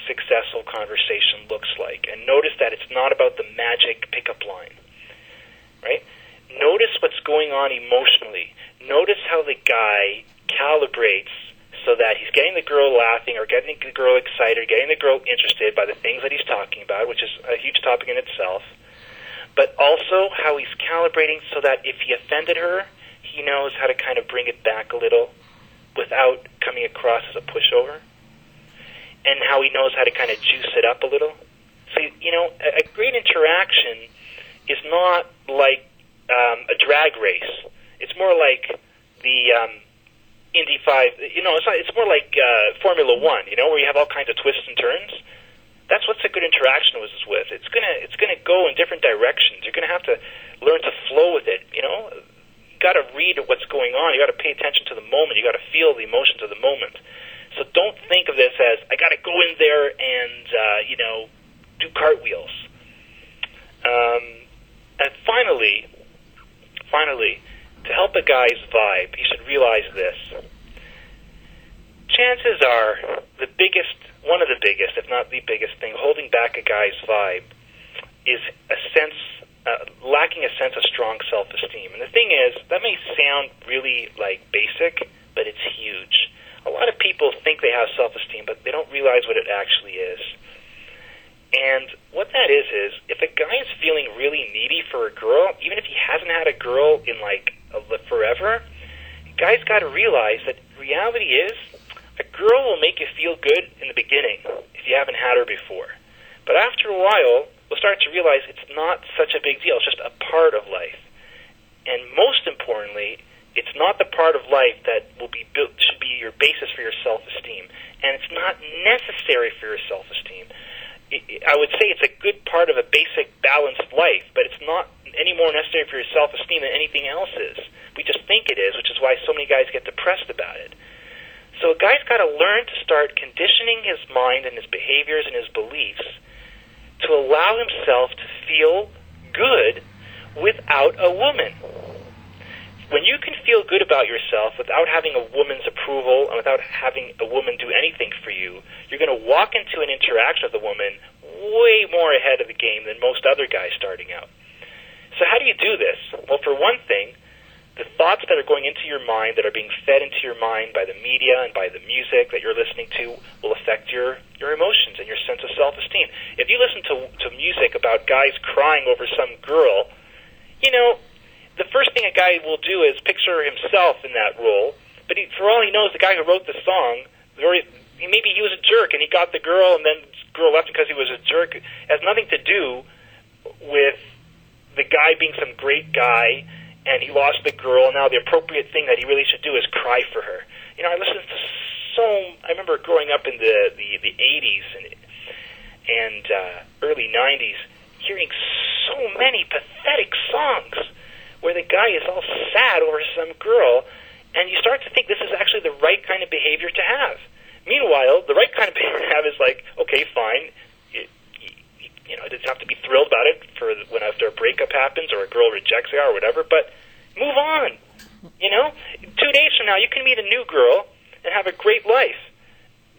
successful conversation looks like, and notice that it's not about the magic pickup line, right? Notice what's going on emotionally. Notice how the guy calibrates so that he's getting the girl laughing or getting the girl excited, getting the girl interested by the things that he's talking about, which is a huge topic in itself, but also how he's calibrating so that if he offended her, he knows how to kind of bring it back a little without coming across as a pushover, and how he knows how to kind of juice it up a little. So, you know, a great interaction is not like a drag race. It's more like the Indy 5, you know, it's more like Formula 1, you know, where you have all kinds of twists and turns. That's what's a good interaction was with. It's gonna go in different directions. You're gonna have to learn to flow with it, you know. You gotta read what's going on. You gotta pay attention to the moment. You gotta feel the emotions of the moment. So don't think of this as, I gotta go in there and, you know, do cartwheels. And finally, to help a guy's vibe, he should realize this. Chances are one of the biggest, if not the biggest thing, holding back a guy's vibe is lacking a sense of strong self-esteem. And the thing is, that may sound really, like, basic, but it's huge. A lot of people think they have self-esteem, but they don't realize what it actually is. And what that is if a guy is feeling really needy for a girl, even if he hasn't had a girl in, like, forever, a guy's got to realize that reality is a girl will make you feel good in the beginning if you haven't had her before. But after a while, we'll start to realize it's not such a big deal. It's just a part of life. And most importantly, it's not the part of life that should be your basis for your self-esteem. And it's not necessary for your self-esteem. I would say it's a good part of a basic balanced life, but it's not any more necessary for your self-esteem than anything else is. We just think it is, which is why so many guys get depressed about it. So a guy's got to learn to start conditioning his mind and his behaviors and his beliefs to allow himself to feel good without a woman. When you can feel good about yourself without having a woman's approval and without having a woman do anything for you, you're going to walk into an interaction with a woman way more ahead of the game than most other guys starting out. So how do you do this? Well, for one thing, the thoughts that are going into your mind, that are being fed into your mind by the media and by the music that you're listening to, will affect your emotions and your sense of self-esteem. If you listen to music about guys crying over some girl, you know, the first thing a guy will do is picture himself in that role, but for all he knows, the guy who wrote the song, maybe he was a jerk and he got the girl and then the girl left because he was a jerk. It has nothing to do with the guy being some great guy and he lost the girl. Now the appropriate thing that he really should do is cry for her. You know, I remember growing up in the 80s and early 90s, hearing so many pathetic songs where the guy is all sad over some girl, and you start to think this is actually the right kind of behavior to have. Meanwhile, the right kind of behavior to have is like, okay, fine, you know, it doesn't have to be thrilled about it for when after a breakup happens or a girl rejects you or whatever, but move on. You know, 2 days from now, you can meet a new girl and have a great life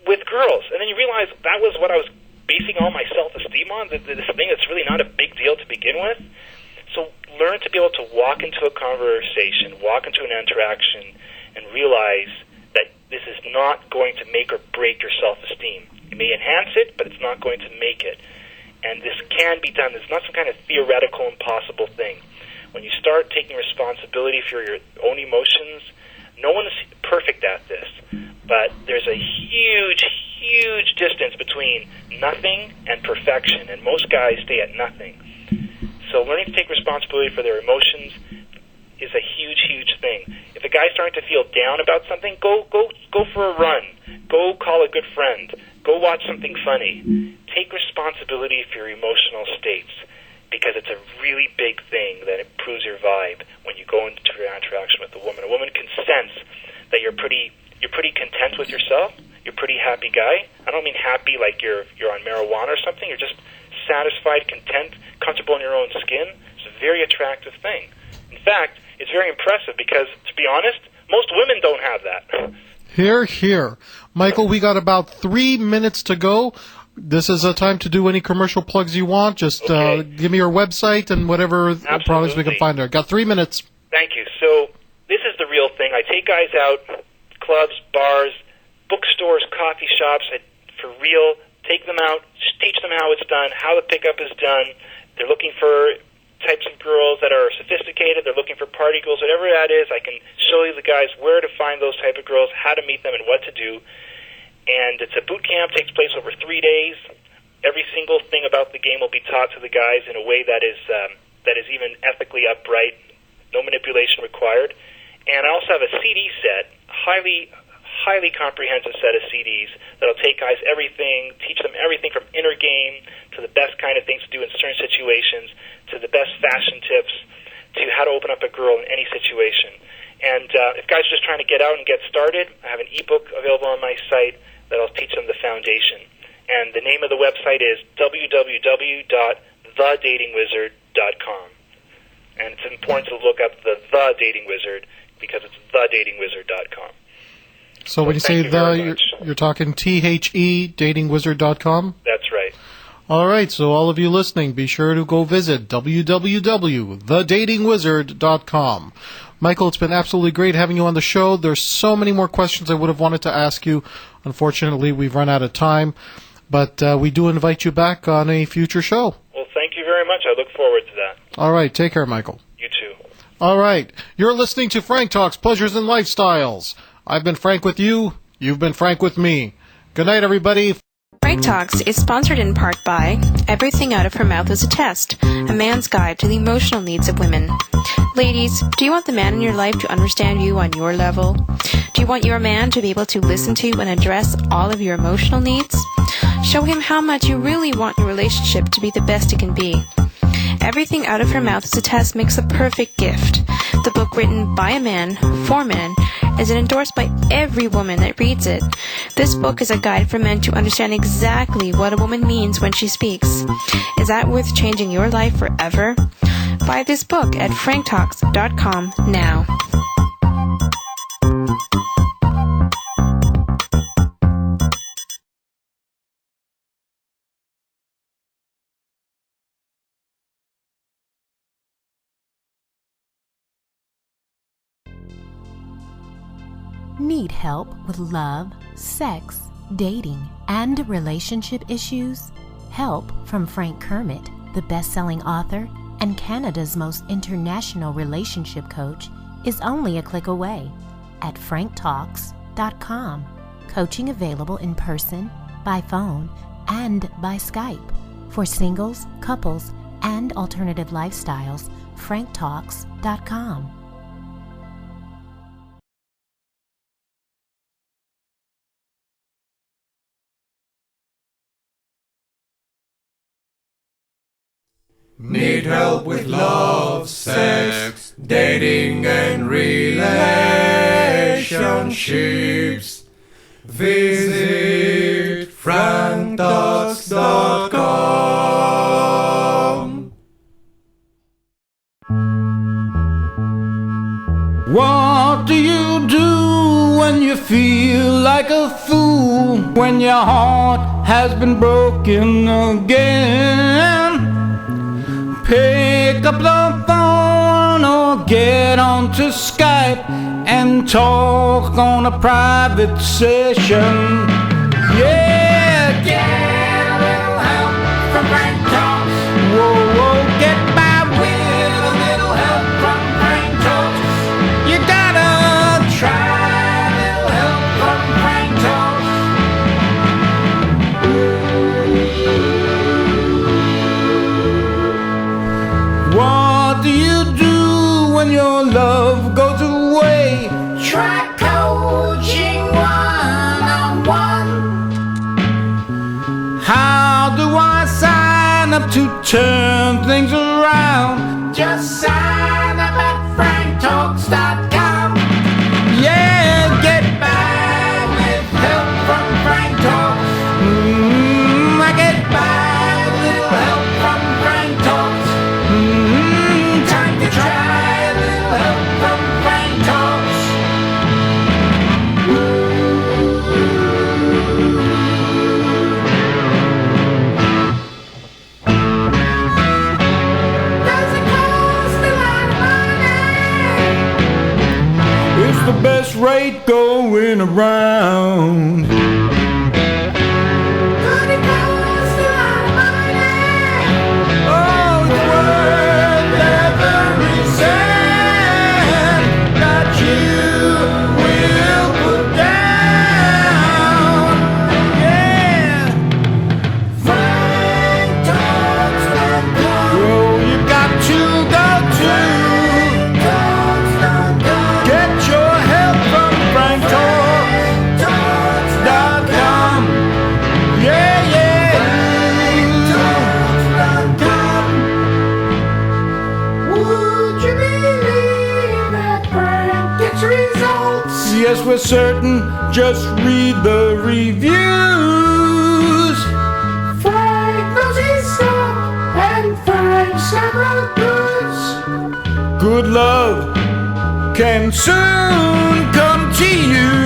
with girls, and then you realize that was what I was basing all my self-esteem on, this thing that's really not a big deal to begin with. So learn to be able to walk into a conversation, walk into an interaction, and realize that this is not going to make or break your self-esteem. It may enhance it, but it's not going to make it. And this can be done. It's not some kind of theoretical, impossible thing. When you start taking responsibility for your own emotions, no one is perfect at this, but there's a huge, huge distance between nothing and perfection, and most guys stay at nothing. So learning to take responsibility for their emotions is a huge, huge thing. If a guy's starting to feel down about something, go for a run. Go call a good friend. Go watch something funny. Take responsibility for your emotional states, because it's a really big thing that improves your vibe when you go into your interaction with a woman. A woman can sense that you're pretty content with yourself. You're a pretty happy guy. I don't mean happy like you're on marijuana or something. You're just satisfied, content, comfortable in your own skin. It's a very attractive thing. In fact, it's very impressive because, to be honest, most women don't have that. Hear, hear. Michael, we got about 3 minutes to go. This is a time to do any commercial plugs you want. Just give me your website and whatever products we can find there. Got 3 minutes. Thank you. So this is the real thing. I take guys out, clubs, bars, bookstores, coffee shops, for real. Take them out, teach them how it's done, how the pickup is done. They're looking for types of girls that are sophisticated. They're looking for party girls, whatever that is. I can show you the guys where to find those type of girls, how to meet them, and what to do. And it's a boot camp, takes place over 3 days. Every single thing about the game will be taught to the guys in a way that is even ethically upright, no manipulation required. And I also have a CD set, highly comprehensive set of CDs that'll take guys teach them everything from inner game to the best kind of things to do in certain situations, to the best fashion tips, to how to open up a girl in any situation. And if guys are just trying to get out and get started, I have an ebook available on my site that'll teach them the foundation. And the name of the website is www.TheDatingWizard.com. And it's important to look up the Dating Wizard because it's TheDatingWizard.com. So when you say you're talking THE, datingwizard.com? That's right. All right, so all of you listening, be sure to go visit www.thedatingwizard.com. Michael, it's been absolutely great having you on the show. There's so many more questions I would have wanted to ask you. Unfortunately, we've run out of time, but we do invite you back on a future show. Well, thank you very much. I look forward to that. All right, take care, Michael. You too. All right, you're listening to Frank Talks Pleasures and Lifestyles. I've been Frank with you. You've been Frank with me. Good night, everybody. Frank Talks is sponsored in part by Everything Out of Her Mouth is a Test, a man's guide to the emotional needs of women. Ladies, do you want the man in your life to understand you on your level? Do you want your man to be able to listen to and address all of your emotional needs? Show him how much you really want your relationship to be the best it can be. Everything Out of Her Mouth is a Test makes the perfect gift. The book, written by a man, for men, is endorsed by every woman that reads it. This book is a guide for men to understand exactly what a woman means when she speaks. Is that worth changing your life forever? Buy this book at franktalks.com now. Need help with love, sex, dating, and relationship issues? Help from Frank Kermit, the best-selling author and Canada's most international relationship coach, is only a click away at franktalks.com. Coaching available in person, by phone, and by Skype. For singles, couples, and alternative lifestyles, franktalks.com. Need help with love, sex, dating and relationships? Visit franktalks.com. What do you do when you feel like a fool? When your heart has been broken again? Pick up the phone or get onto Skype and talk on a private session. Yeah, get a little help from Frank Talks. Whoa, whoa, get by with a little help from Frank Talks. You gotta try a little help from Frank to turn things around. Just sign up at franktalks.com. Yeah, get by with help from Frank Talks. I get by with a little help from Frank Talks. Time to try a little help from Frank Talks. Doesn't cost a lot of money. It's the best rate going around. But it costs a lot of money. Oh, it's worth every cent that you will put down. Yeah. FrankTalks.com. Oh, you got to go to get your help from FrankTalks.com. Yeah, yeah. FrankTalks.com. Would you believe that Frank gets results? Yes, we're certain. Just read the reviews. Frank knows his stuff, and Frank's got the goods. Good love can soon come to you.